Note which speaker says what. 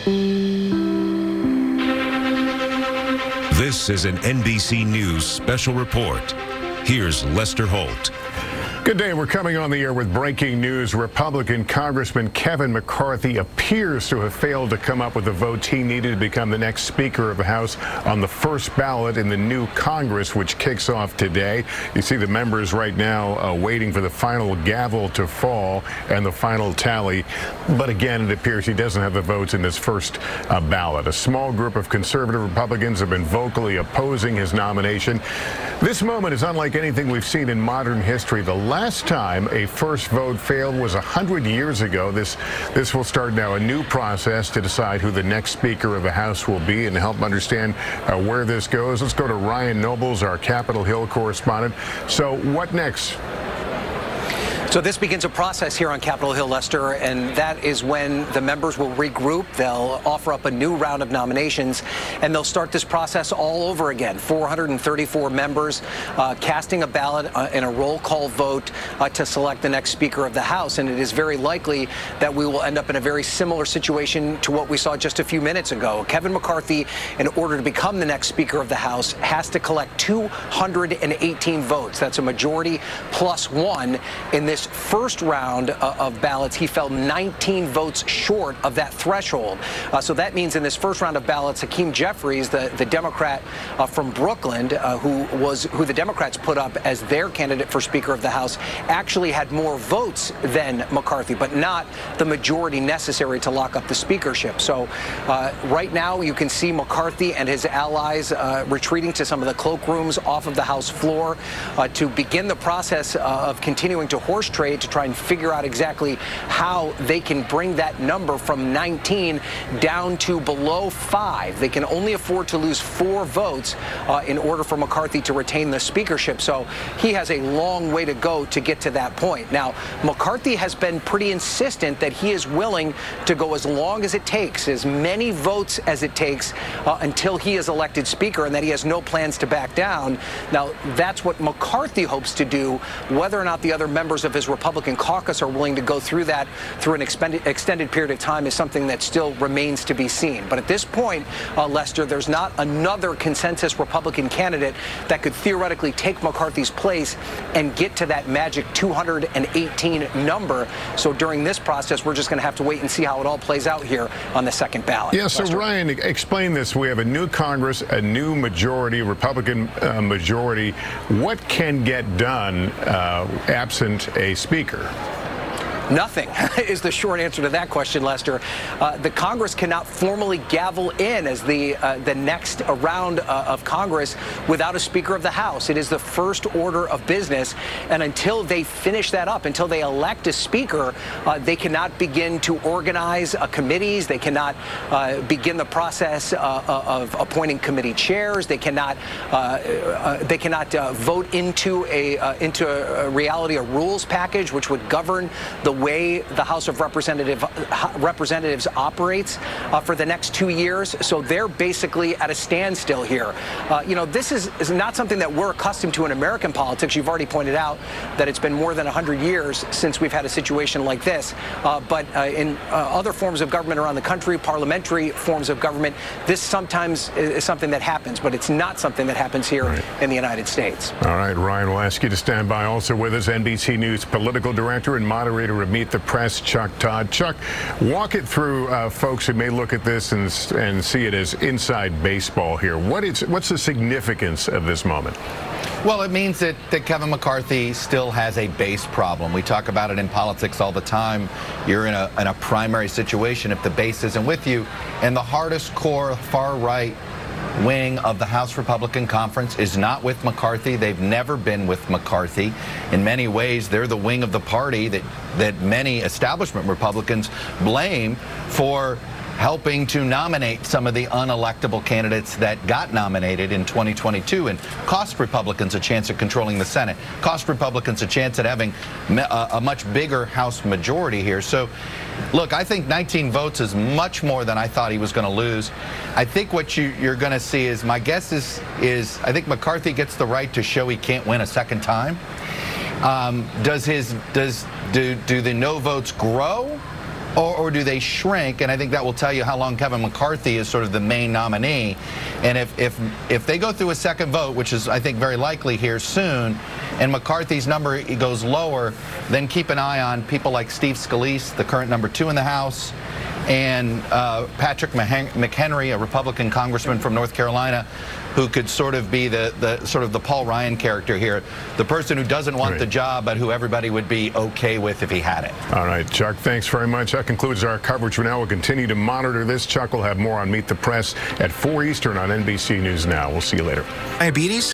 Speaker 1: This is an NBC News special report. Here's Lester Holt.
Speaker 2: Good day. We're coming on the air with breaking news. Republican Congressman Kevin McCarthy appears to have failed to come up with the votes he needed to become the next Speaker of the House on the first ballot in the new Congress, which kicks off today. You see the members right now waiting for the final gavel to fall and the final tally. But again, it appears he doesn't have the votes in this first ballot. A small group of conservative Republicans have been vocally opposing his nomination. This moment is unlike anything we've seen in modern history. The last time a first vote failed was 100 years ago. This will start now a new process to decide who the next Speaker of the House will be. And to help understand where this goes, let's go to Ryan Nobles, our Capitol Hill correspondent. So what next?
Speaker 3: So this begins a process here on Capitol Hill, Lester, and that is when the members will regroup. They'll offer up a new round of nominations, and they'll start this process all over again. 434 members casting a ballot in a roll call vote to select the next Speaker of the House. And it is very likely that we will end up in a very similar situation to what we saw just a few minutes ago. Kevin McCarthy, in order to become the next Speaker of the House, has to collect 218 votes. That's a majority plus one. In this first round of ballots, he fell 19 votes short of that threshold. So that means in this first round of ballots, Hakeem Jeffries, the Democrat from Brooklyn, who the Democrats put up as their candidate for Speaker of the House, actually had more votes than McCarthy, but not the majority necessary to lock up the speakership. So right now, you can see McCarthy and his allies retreating to some of the cloakrooms off of the House floor to begin the process of continuing to horse trade to try and figure out exactly how they can bring that number from 19 down to below 5. They can only afford to lose 4 votes in order for McCarthy to retain the speakership. So he has a long way to go to get to that point. Now, McCarthy has been pretty insistent that he is willing to go as long as it takes, as many votes as it takes until he is elected Speaker, and that he has no plans to back down. Now, that's what McCarthy hopes to do. Whether or not the other members of his Republican caucus are willing to go through that through an extended period of time is something that still remains to be seen. But at this point, Lester, there's not another consensus Republican candidate that could theoretically take McCarthy's place and get to that magic 218 number. So during this process, we're just going to have to wait and see how it all plays out here on the second ballot.
Speaker 2: Yeah, so Lester, Ryan, explain this. We have a new Congress, a new majority, Republican majority. What can get done absent a Speaker?
Speaker 3: Nothing is the short answer to that question, Lester. The Congress cannot formally gavel in as the next round of Congress without a Speaker of the House. It is the first order of business, and until they finish that up, until they elect a Speaker, they cannot begin to organize committees. They cannot begin the process of appointing committee chairs. They cannot vote into a reality, a rules package which would govern the way the House of Representatives operates for the next 2 years. So they're basically at a standstill here. You know, this is not something that we're accustomed to in American politics. You've already pointed out that it's been more than 100 years since we've had a situation like this. But in other forms of government around the country, parliamentary forms of government, this sometimes is something that happens, but it's not something that happens here in the United States.
Speaker 2: All right, Ryan, we'll ask you to stand by. Also with us, NBC News political director and moderator of Meet the Press, Chuck Todd. Chuck, walk it through folks who may look at this and see it as inside baseball here. What's the significance of this moment?
Speaker 4: Well, it means that Kevin McCarthy still has a base problem. We talk about it in politics all the time. You're in a primary situation if the base isn't with you. And the hardest core, far right wing of the House Republican Conference is not with McCarthy. They've never been with McCarthy. In many ways, they're the wing of the party that many establishment Republicans blame for helping to nominate some of the unelectable candidates that got nominated in 2022 and cost Republicans a chance of controlling the Senate, cost Republicans a chance at having a much bigger House majority here. So, look, I think 19 votes is much more than I thought he was going to lose. I think what you're going to see is, my guess is I think McCarthy gets the right to show he can't win a second time. Do the no votes grow? or do they shrink? And I think that will tell you how long Kevin McCarthy is sort of the main nominee. And if they go through a second vote, which is, I think, very likely here soon, and McCarthy's number goes lower, then keep an eye on people like Steve Scalise, the current number 2 in the House, and Patrick McHenry, a Republican congressman from North Carolina, who could sort of be the Paul Ryan character here, the person who doesn't want the job, but who everybody would be okay with if he had it.
Speaker 2: All right, Chuck, thanks very much. That concludes our coverage for now. We'll continue to monitor this. Chuck will have more on Meet the Press at 4 Eastern on NBC News Now. We'll see you later.
Speaker 5: Diabetes?